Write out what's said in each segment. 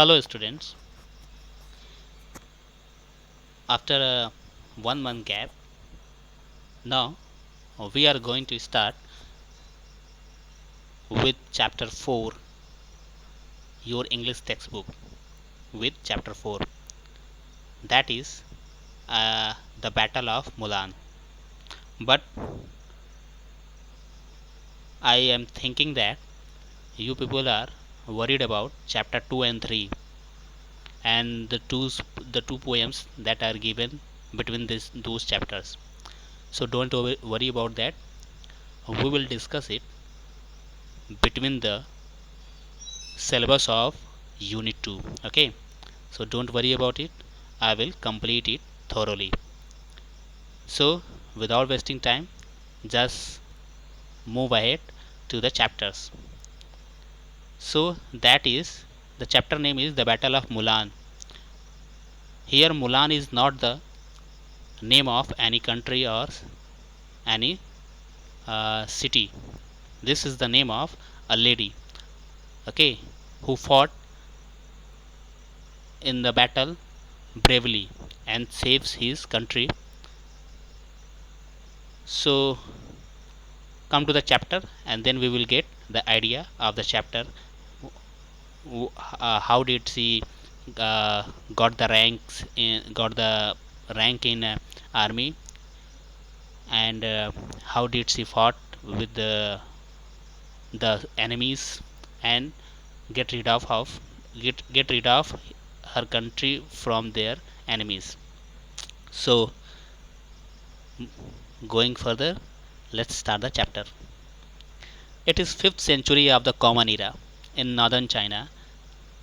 Hello students, after a 1 month gap, now we are going to start with chapter 4, your English textbook with chapter 4, that is the Battle of Mulan. But I am thinking that you people are worried about chapter 2 and 3 and the two poems that are given between those chapters. So don't worry about that. We will discuss it between the syllabus of unit 2. Okay, so don't worry about it, I will complete it thoroughly. So without wasting time, just move ahead to the chapters. So that is, the chapter name is the Battle of Mulan. Here Mulan is not the name of any country or any city. This is the name of a lady, okay, who fought in the battle bravely and saves his country. So come to the chapter and then we will get the idea of the chapter. How did she got the rank in army, and how did she fought with the enemies and get rid get rid of her country from their enemies. So going further, let's start the chapter. It is 5th century of the Common Era. In northern China,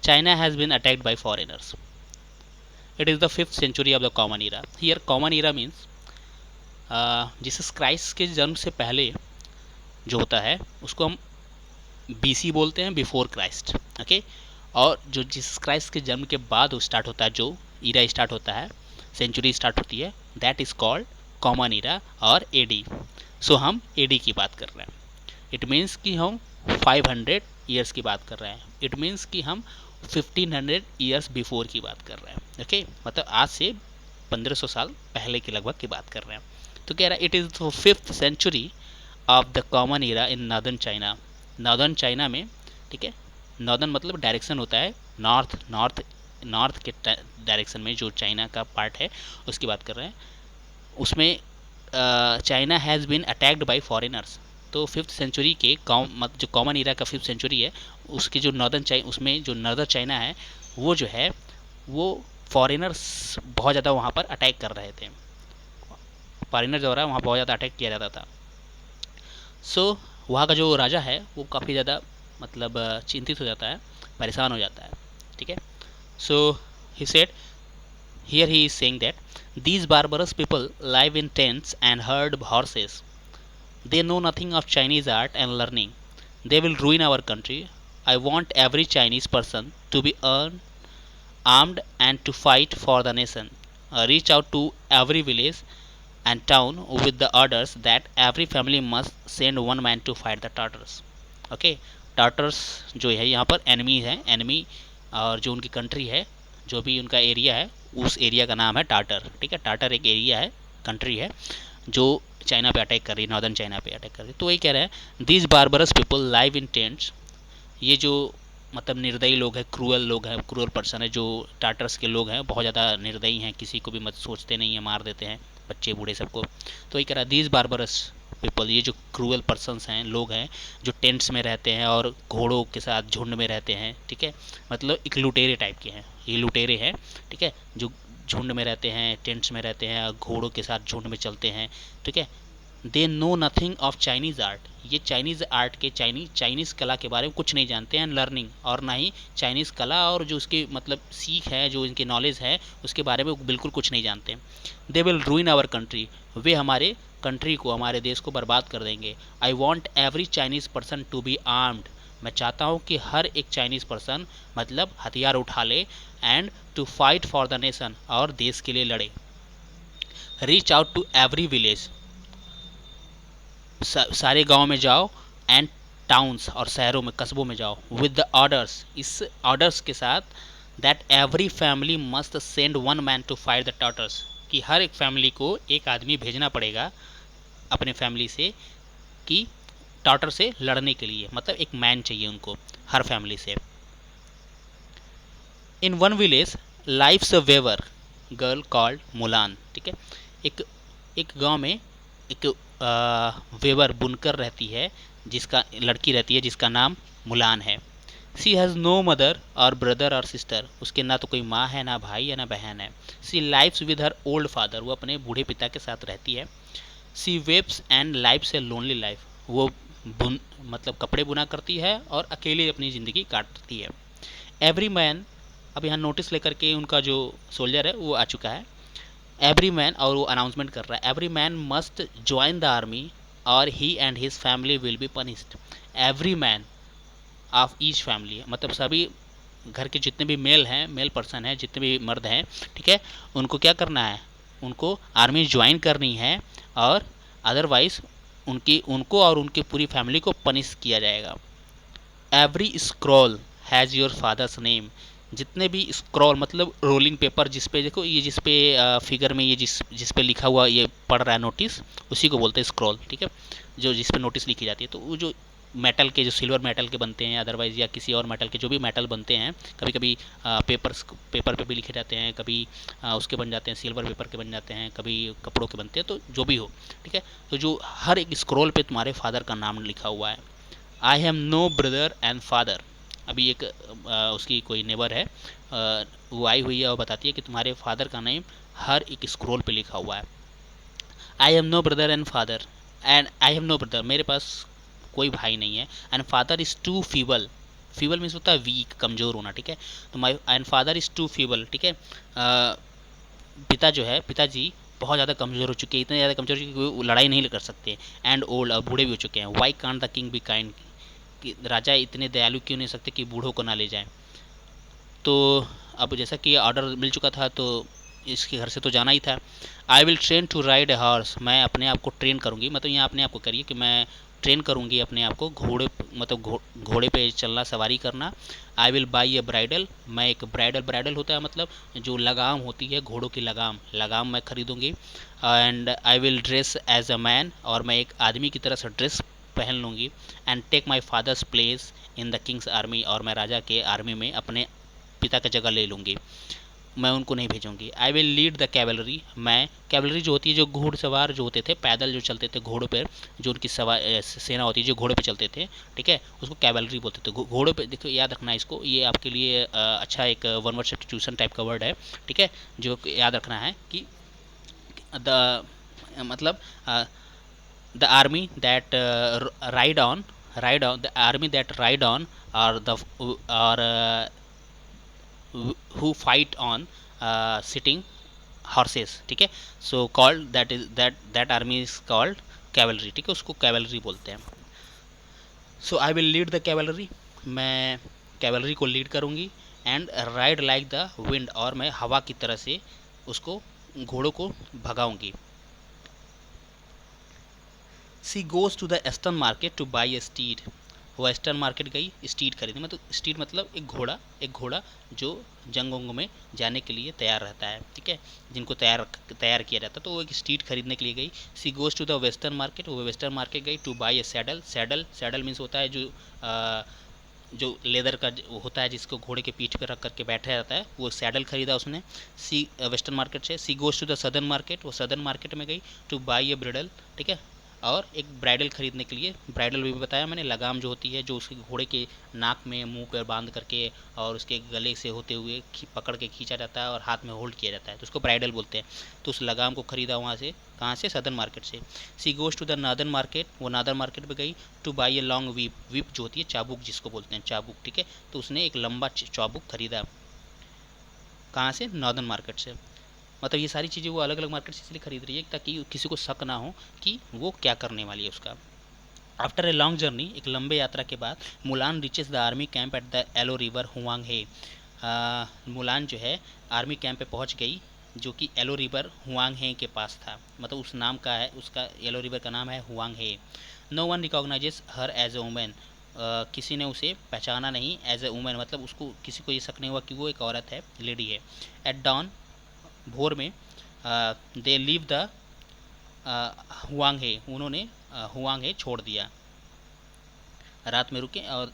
China has been attacked by foreigners. It is the 5th century of the Common Era. Here Common Era means Jesus Christ के जन्म से पहले जो होता है उसको हम BC बोलते हैं, बिफोर क्राइस्ट. ओके, और जो जीसस क्राइस्ट के जन्म के बाद वो स्टार्ट होता है, जो ईरा स्टार्ट होता है, सेंचुरी स्टार्ट होती है, that is called common era और एडी. सो हम एडी की बात कर रहे हैं. इट मीन्स कि हम 500 ईयर्स की बात कर रहे हैं. इट मीन्स कि हम 1500 ईयर्स बिफोर की बात कर रहे हैं. ओके, मतलब आज से 1500 साल पहले की लगभग की बात कर रहे हैं. तो कह रहा है it is the 5th century of the common era in northern China. Northern China में, ठीक है, नॉर्दर्न मतलब डायरेक्शन होता है नॉर्थ के डायरेक्शन में जो चाइना का पार्ट है उसकी बात कर रहे हैं. उसमें China has been attacked by foreigners. तो 5th सेंचुरी के जो कॉमन ईरा का 5th सेंचुरी है, उसकी जो नॉर्दर्न चाइना, उसमें जो नॉर्दर्न चाइना है वो जो है वो फॉरेनर्स बहुत ज़्यादा वहाँ पर अटैक कर रहे थे. फॉरेनर जो हो रहा है वहाँ बहुत ज़्यादा अटैक किया जाता था. सो वहाँ का जो राजा है वो काफ़ी ज़्यादा मतलब चिंतित हो जाता है, परेशान हो जाता है. ठीक है. So he said, here he is saying that these barbarous people live in tents and herd horses. They know nothing of Chinese art and learning. They will ruin our country. I want every Chinese person to be armed and to fight for the nation. Reach out to every village and town with the orders that every family must send one man to fight the Tartars. Okay, Tartars जो है यहाँ पर enemy है, enemy, और जो उनकी country है, जो भी उनका एरिया है, उस एरिया का नाम है टाटर. ठीक है, टाटर एक एरिया है, कंट्री है जो चाइना पे अटैक कर रही है, नॉर्दर्न चाइना पे अटैक कर रही है. तो वही कह रहे हैं this barbarous people live in tents. ये जो मतलब निर्दयी लोग हैं, क्रूअल लोग हैं, क्रूअल पर्सन है, जो टाटर्स के लोग हैं, बहुत ज़्यादा निर्दयी हैं, किसी को भी मत सोचते नहीं है, मार देते हैं बच्चे बूढ़े सबको. तो वही कह रहा है दिस बारबरस पीपल, ये जो क्रूअल पर्सनस हैं, लोग हैं जो टेंट्स में रहते हैं और घोड़ों के साथ झुंड में रहते हैं. ठीक है, मतलब एक लुटेरे टाइप के हैं, ये लुटेरे हैं. ठीक है, जो झुंड में रहते हैं, टेंट्स में रहते हैं, घोड़ों के साथ झुंड में चलते हैं. ठीक है, they know nothing of Chinese art. ये चाइनीज़ आर्ट के चाइनीज़ कला के बारे में कुछ नहीं जानते हैं, लर्निंग, और ना ही चाइनीज़ कला और जो उसकी मतलब सीख है, जो इनकी नॉलेज है उसके बारे में बिल्कुल कुछ नहीं जानते. They will ruin our country. वे हमारे कंट्री को, हमारे देश को बर्बाद कर देंगे. I want every Chinese person to be armed. मैं चाहता हूँ कि हर एक चाइनीज़ पर्सन मतलब हथियार उठा ले, and to fight for the nation, और देश के लिए लड़े. Reach out to every village. सारे गांव में जाओ, एंड टाउन्स और शहरों में, कस्बों में जाओ, विद द ऑर्डर्स, इस ऑर्डर्स के साथ that every family must send one man to fight the Tatars, कि हर एक फैमिली को एक आदमी भेजना पड़ेगा अपने फैमिली से कि टर्टल से लड़ने के लिए, मतलब एक मैन चाहिए उनको हर फैमिली से। In one village lives a weaver girl called Mulan, ठीक है। एक एक गांव में एक वेवर बुनकर रहती है, जिसका लड़की रहती है जिसका नाम मुलान है। सी हैज़ नो मदर और ब्रदर और सिस्टर, उसके ना तो कोई माँ है, ना भाई है, ना बहन है। She lives with her old father, वो अपने बूढ़े पिता के साथ रहती है। She weaves and lives a lonely life, वो बुन मतलब कपड़े बुना करती है और अकेले अपनी ज़िंदगी काटती है। एवरी मैन, अब यहाँ नोटिस लेकर के उनका जो सोल्जर है वो आ चुका है। एवरी मैन, और वो अनाउंसमेंट कर रहा है, every man must join the army or he and his family will be punished. Every man of each family, मतलब सभी घर के जितने भी मेल हैं, मेल पर्सन हैं, जितने भी मर्द हैं, ठीक है, उनको क्या करना है, उनको आर्मी ज्वाइन करनी है, और अदरवाइज उनको और उनकी पूरी फैमिली को पनिश किया जाएगा। Every scroll has your father's name, जितने भी स्क्रॉल मतलब रोलिंग पेपर, जिस पे देखो ये, जिस पे फिगर में ये जिस पे लिखा हुआ ये पढ़ रहा है नोटिस, उसी को बोलते हैं स्क्रॉल, ठीक है, जो जिस पे नोटिस लिखी जाती है। तो वो जो मेटल के, जो सिल्वर मेटल के बनते हैं, अदरवाइज या किसी और मेटल के जो भी मेटल बनते हैं, कभी कभी पेपर पे भी लिखे जाते हैं, कभी उसके बन जाते हैं, सिल्वर पेपर के बन जाते हैं, कभी कपड़ों के बनते हैं, तो जो भी हो, ठीक है। तो जो हर एक स्क्रॉल पे तुम्हारे फादर का नाम लिखा हुआ है। I have no brother and father, अभी एक उसकी कोई नेबर है, वो आई हुई है और बताती है कि तुम्हारे फादर का नेम हर एक स्क्रॉल पे लिखा हुआ है। I have no brother and father, and I have no brother, मेरे पास कोई भाई नहीं है। And father is too feeble, feeble means होता है वीक, कमज़ोर होना, ठीक है। तो my and father is too feeble, ठीक है। पिता जो है, पिताजी बहुत ज़्यादा कमज़ोर हो चुके हैं, इतने ज़्यादा कमज़ोर हो चुके कि वो लड़ाई नहीं कर सकते। एंड ओल्ड, और बूढ़े भी हो चुके हैं। Why can't the king be kind, कि राजा इतने दयालु क्यों नहीं सकते कि बूढ़ों को ना ले जाएं। तो अब जैसा कि ऑर्डर मिल चुका था, तो इसके घर से तो जाना ही था। I will train to ride a horse, मैं अपने आप को ट्रेन करूँगी, मतलब यहाँ अपने आप को करिए कि मैं ट्रेन करूँगी अपने आप को घोड़े, मतलब घोड़े पे चलना, सवारी करना। I will by A bridal, मैं एक ब्राइडल, ब्राइडल होता है मतलब जो लगाम होती है घोड़ों की, लगाम, लगाम मैं खरीदूँगी। And I will dress as a man, और मैं एक आदमी की तरह से ड्रेस पहन लूँगी। And take my father's place in the king's army, और मैं राजा के आर्मी में अपने पिता की जगह ले लूँगी, मैं उनको नहीं भेजूंगी। आई विल लीड द कैवलरी, मैं कैवलरी जो होती है, जो घुड़सवार जो होते थे, पैदल जो चलते थे घोड़ों पर, जो उनकी सेना होती है जो घोड़े पे चलते थे, ठीक है, उसको कैवलरी बोलते थे। घोड़े पे देखो, याद रखना इसको, ये आपके लिए अच्छा एक वन वर्ड सब्स्टिट्यूशन टाइप का वर्ड है, ठीक है, जो याद रखना है कि द मतलब the army that ride on the army that ride on, और द और who fight on sitting horses, ठीक है। So called that army is called cavalry, ठीक है, उसको कैवलरी बोलते हैं। So I will lead the cavalry, मैं कैवलरी को लीड करूँगी। And ride like the wind, और मैं हवा की तरह से उसको, घोड़ों को भगाऊंगी। She goes to the eastern market to buy A stead, वो ईस्टर्न मार्केट गई स्टीड खरीदने, मतलब स्टीड मतलब एक घोड़ा जो जंग वंग में जाने के लिए तैयार रहता है, ठीक है, जिनको तैयार किया जाता है, तो वो एक स्टीड खरीदने के लिए गई। She goes to the western market, वो वेस्टर्न मार्केट गई to buy a saddle, saddle means होता है जो लेदर का होता है, जिसको घोड़े के पीठ पर रख करके बैठा जाता है, वो सैडल खरीदा उसने सी वेस्टर्न मार्केट से। She goes to the southern market, वो सदर्न मार्केट में गई टू बाई ए ब्रिडल, ठीक है, और एक ब्राइडल खरीदने के लिए। ब्राइडल भी बताया मैंने, लगाम जो होती है, जो उसके घोड़े के नाक में, मुंह पर बांध करके और उसके गले से होते हुए पकड़ के खींचा जाता है और हाथ में होल्ड किया जाता है, तो उसको ब्राइडल बोलते हैं। तो उस लगाम को खरीदा वहाँ से, कहाँ से, सदर्न मार्केट से। She goes to the northern market, वो नादर्न मार्केट पे गई to buy a long whip, whip जो होती है चाबुक, जिसको बोलते हैं चाबुक, ठीक है, तो उसने एक लंबा चाबुक खरीदा, कहाँ से, नॉर्दर्न मार्केट से। मतलब ये सारी चीज़ें वो अलग अलग मार्केट से इसलिए खरीद रही है ताकि किसी को शक ना हो कि वो क्या करने वाली है उसका। आफ्टर ए लॉन्ग जर्नी, एक लंबे यात्रा के बाद, Mulan reaches the army camp at the yellow river Huang He, Mulan जो है आर्मी कैंप पे पहुंच गई, जो कि एलो रिवर हुआंग हे के पास था, मतलब उस नाम का है, उसका एलो रिवर का नाम है Huang He. No one recognizes her as a women, किसी ने उसे पहचाना नहीं एज ए वुमेन, मतलब उसको किसी को ये शक नहीं हुआ कि वो एक औरत है, लेडी है। एट डॉन, भोर में, दे लीव द हुआंग हे, उन्होंने हुआंग हे छोड़ दिया, रात में रुके और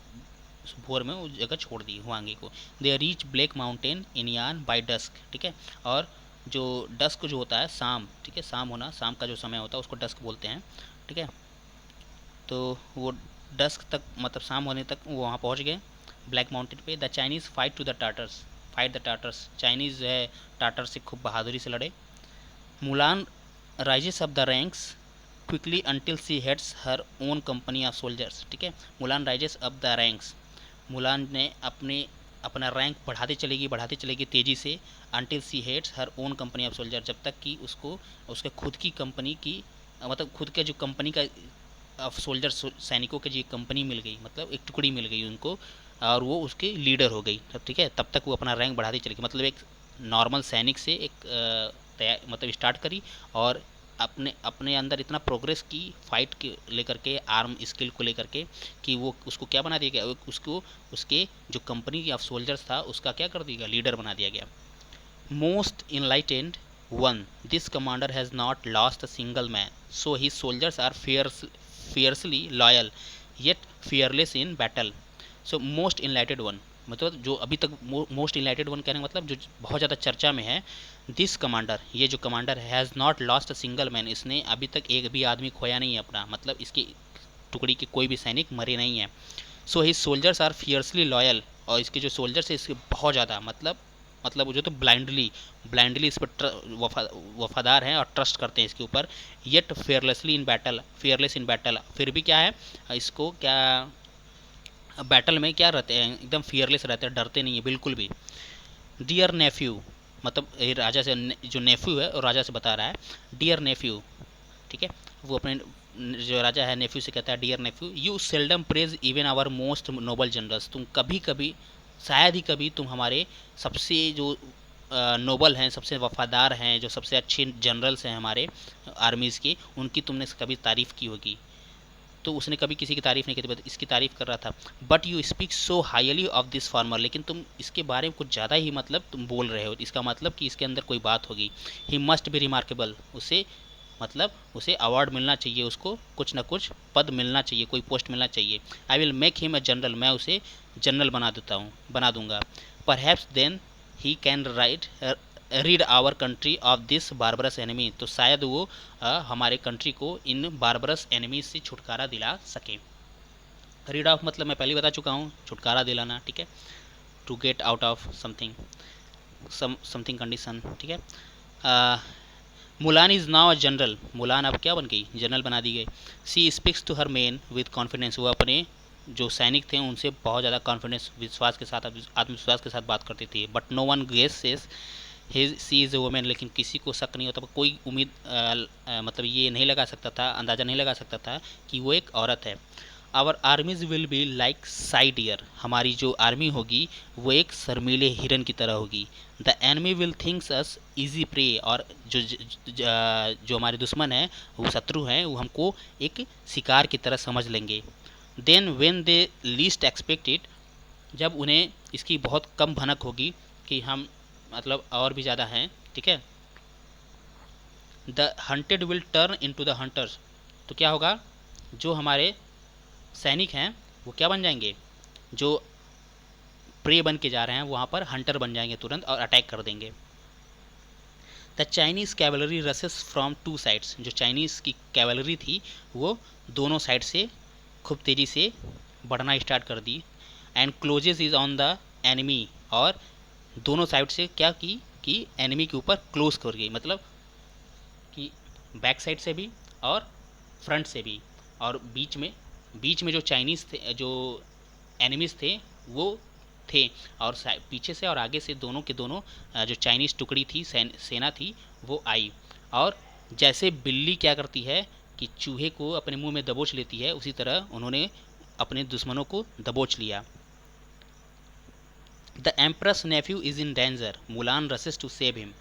भोर में उस जगह छोड़ दी हुआंगी को। They reach black mountain in यान बाय डस्क, ठीक है। और जो डस्क जो होता है शाम, ठीक है, शाम होना, शाम का जो समय होता है उसको डस्क बोलते हैं, ठीक है। तो वो डस्क तक, मतलब शाम होने तक वो वहाँ पहुँच गए ब्लैक माउंटेन पे। The Chinese fight to the Tatars, fight the Tatars, Chinese जो है टाटर से खूब बहादुरी से लड़े। Mulan rises up the ranks quickly until she heads her own company of soldiers, ठीक है। Mulan rises up the ranks, Mulan ने अपना रैंक बढ़ाती चलेगी तेज़ी से, until she heads her own company of soldier, जब तक कि उसको उसके खुद की कंपनी की, मतलब खुद के जो कंपनी का ऑफ सोल्जर, सैनिकों की जो कंपनी मिल गई, मतलब एक टुकड़ी मिल गई उनको, और वो उसके लीडर हो गई, ठीक है। तब तक वो अपना रैंक बढ़ाती चलेगी, मतलब एक नॉर्मल सैनिक से एक मतलब स्टार्ट करी, और अपने अपने अंदर इतना प्रोग्रेस की फाइट के लेकर के, आर्म स्किल को लेकर के, कि वो उसको क्या बना दिया गया, उसको उसके जो कंपनी ऑफ सोल्जर्स था उसका क्या कर दिया गया, लीडर बना दिया गया। Most enlightened one, this commander has not lost a single man, so his soldiers are fiercely loyal yet fearless in battle. So most enlightened one, मतलब जो अभी तक मोस्ट इनलाइटेड वन कहने का मतलब जो बहुत ज़्यादा चर्चा में है। दिस कमांडर, ये जो commander has not lost a single man, इसने अभी तक एक भी आदमी खोया नहीं है अपना, मतलब इसकी टुकड़ी के कोई भी सैनिक मरे नहीं है। So his soldiers are fiercely loyal, और इसके जो सोल्जर्स है इसके बहुत ज़्यादा, मतलब वो जो तो ब्लाइंडली इस पर वफादार हैं और ट्रस्ट करते हैं इसके ऊपर। Yet fearlessly in battle, fearless in battle, फिर भी क्या है, इसको क्या बैटल में क्या रहते हैं, एकदम फियरलेस रहते हैं, डरते नहीं है बिल्कुल भी। डियर नेफ्यू, मतलब राजा से जो नेफ्यू है और राजा से बता रहा है डियर नेफ्यू, ठीक है। वो अपने जो राजा है नेफ्यू से कहता है dear nephew, you seldom praise even our most noble generals, तुम कभी कभी, शायद ही कभी, तुम हमारे सबसे जो नोबल हैं, सबसे वफादार हैं, जो सबसे अच्छे जनरल्स हैं हमारे आर्मीज़ के, उनकी तुमने कभी तारीफ़ की होगी। तो उसने कभी किसी की तारीफ़ नहीं की थी, इसकी तारीफ़ कर रहा था। But you speak so highly of this farmer, लेकिन तुम इसके बारे में कुछ ज़्यादा ही, मतलब तुम बोल रहे हो, इसका मतलब कि इसके अंदर कोई बात होगी। ही मस्ट बी रिमार्केबल, उसे, मतलब उसे अवार्ड मिलना चाहिए, उसको कुछ ना कुछ पद मिलना चाहिए, कोई पोस्ट मिलना चाहिए। I will make him a general, मैं उसे जनरल बना दूंगा। Perhaps then he can rid our country of this barbarous enemy, तो शायद वो हमारे कंट्री को इन बारबरस एनिमी से छुटकारा दिला सके। रीड ऑफ मतलब मैं पहले बता चुका हूँ, छुटकारा दिलाना, ठीक है। To get out of something, something condition, ठीक है। Mulan is now a general, Mulan अब क्या बन गई, जनरल बना दी गई। She speaks to her men with confidence, वो अपने जो सैनिक थे उनसे बहुत ज़्यादा कॉन्फिडेंस, विश्वास के साथ, आत्मविश्वास के साथ बात करती थी। But no one guesses she is a women, लेकिन किसी को शक नहीं होता, कोई उम्मीद मतलब ये नहीं लगा सकता था, अंदाज़ा नहीं लगा सकता था कि वो एक औरत है। Our armies will be like shy deer, हमारी जो आर्मी होगी वो एक शर्मीले हिरन की तरह होगी। The enemy will thinks us easy prey, और जो हमारे दुश्मन हैं, वो शत्रु हैं, वो हमको एक शिकार की तरह समझ लेंगे। Then when they least expected, जब उन्हें इसकी बहुत कम भनक होगी कि हम, मतलब और भी ज़्यादा हैं, ठीक है। The hunted will turn into the hunters, तो क्या होगा, जो हमारे सैनिक हैं वो क्या बन जाएंगे, जो प्रे बन के जा रहे हैं वहाँ पर हंटर बन जाएंगे तुरंत और अटैक कर देंगे। The Chinese cavalry रसेस from two sides, जो चाइनीज़ की कैवलरी थी वो दोनों साइड से खूब तेज़ी से बढ़ना स्टार्ट कर दी। And closes is on the enemy, और दोनों साइड से क्या की कि एनिमी के ऊपर क्लोज कर गई, मतलब कि बैक साइड से भी और फ्रंट से भी, और बीच में जो चाइनीज़ थे, जो एनिमीज़ थे वो थे, और पीछे से और आगे से दोनों के दोनों जो चाइनीज़ टुकड़ी थी, सेना थी, वो आई। और जैसे बिल्ली क्या करती है कि चूहे को अपने मुंह में दबोच लेती है, उसी तरह उन्होंने अपने दुश्मनों को दबोच लिया। The empress nephew is in danger, Mulan races to save him,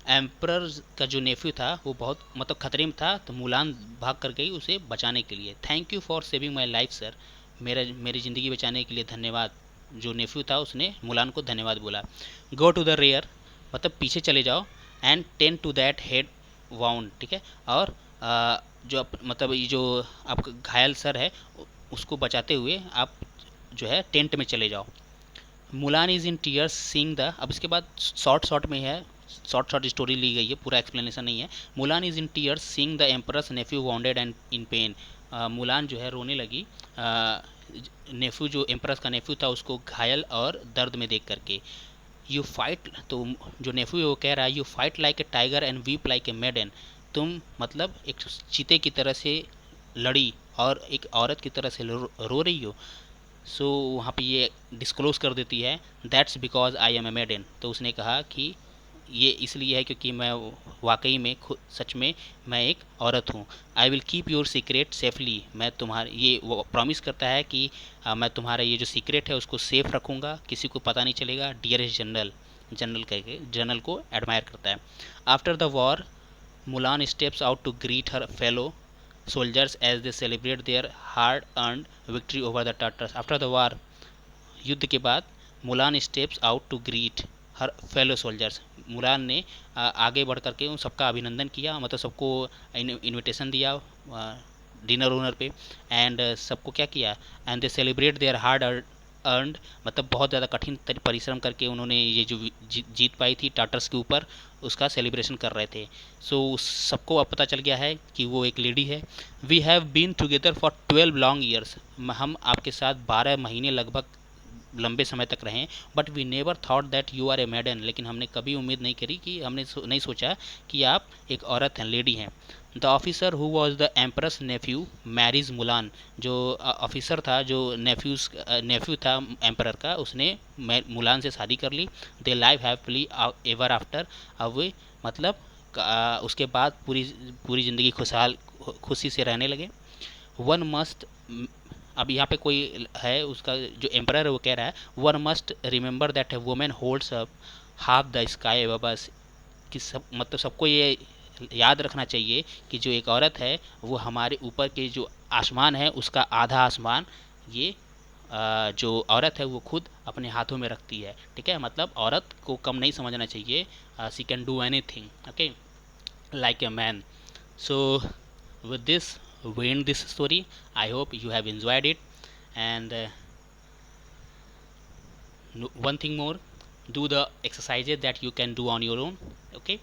emperor का जो नेफ्यू था वो बहुत, मतलब खतरे में था, तो मुलान भाग कर गई उसे बचाने के लिए। Thank you for saving my life sir, मेरी ज़िंदगी बचाने के लिए धन्यवाद। जो नेफ्यू था उसने मुलान को धन्यवाद बोला। गो टू द रेयर, मतलब पीछे चले जाओ, and tend to that head wound, ठीक है, और मतलब ये जो आपका घायल सर है उसको बचाते हुए आप जो है टेंट में चले जाओ। Mulan is in tears seeing the, अब इसके बाद शॉर्ट में है, शॉर्ट स्टोरी ली गई है, पूरा एक्सप्लेनेशन नहीं है। Mulan is in tears seeing the emperor's nephew wounded and in pain. Mulan जो है रोने लगी नेफ्यू, जो एम्परस का नेफ्यू था उसको घायल और दर्द में देख करके। यू फाइट, तो जो नेफ्यू है वो कह रहा है you fight like a tiger and weep like a maiden. तुम मतलब एक चीते की तरह से लड़ी और एक औरत की तरह से रो रही हो। सो वहाँ पे ये डिस्क्लोज कर देती है that's because I am a maiden. तो उसने कहा कि ये इसलिए है क्योंकि मैं वाकई में खुद सच में मैं एक औरत हूँ। I will keep your secret safely, मैं तुम्हारे ये वो प्रॉमिस करता है कि मैं तुम्हारा ये जो सीक्रेट है उसको सेफ रखूँगा, किसी को पता नहीं चलेगा। डियरेस्ट जनरल, जनरल कह के जनरल को एडमायर करता है। After the war Mulan steps out to greet her fellow soldiers as they celebrate their hard earned victory over the Tatars. After the war, युद्ध के बाद Mulan steps out to greet her fellow soldiers. Mulan ने आगे बढ़ करके उन सबका अभिनंदन किया, मतलब सबको इनविटेशन दिया डिनर उनर पे, एंड सबको क्या किया, and they celebrate their hard earned, मतलब बहुत ज़्यादा कठिन परिश्रम करके उन्होंने ये जो जीत पाई थी टाटर्स के ऊपर उसका सेलिब्रेशन कर रहे थे। सो सबको अब पता चल गया है कि वो एक लेडी है। We have been together for 12 long years, हम आपके साथ 12 महीने लगभग लंबे समय तक रहें। But we never thought that you are a maiden, लेकिन हमने कभी उम्मीद नहीं करी कि हमने नहीं सोचा कि आप एक औरत हैं, लेडी हैं। The officer who was the emperor's nephew marries Mulan, जो ऑफिसर था जो नेफ्यू था एम्पर का, उसने मुलान से शादी कर ली। Day life happily ever after, अब वे मतलब उसके बाद पूरी ज़िंदगी खुशी से रहने लगे। वन मस्ट, अब यहाँ पे कोई है उसका जो एम्पर है वो कह रहा है one must remember that A women holds up half the sky above अस, कि सब मतलब सबको ये याद रखना चाहिए कि जो एक औरत है वो हमारे ऊपर के जो आसमान है उसका आधा आसमान ये जो औरत है वो खुद अपने हाथों में रखती है, ठीक है। मतलब औरत को कम नहीं समझना चाहिए, she can do anything, okay, like a man. So with this we end this story. I hope you have enjoyed it, and one thing more, do the exercises that you can do on your own, okay,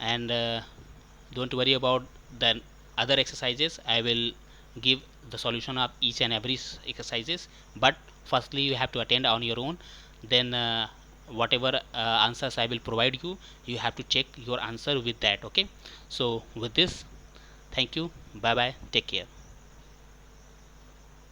and don't worry about the other exercises. I will give the solution of each and every exercises, but firstly you have to attend on your own, then whatever answers I will provide you, you have to check your answer with that, okay. So with this, thank you, bye bye, take care.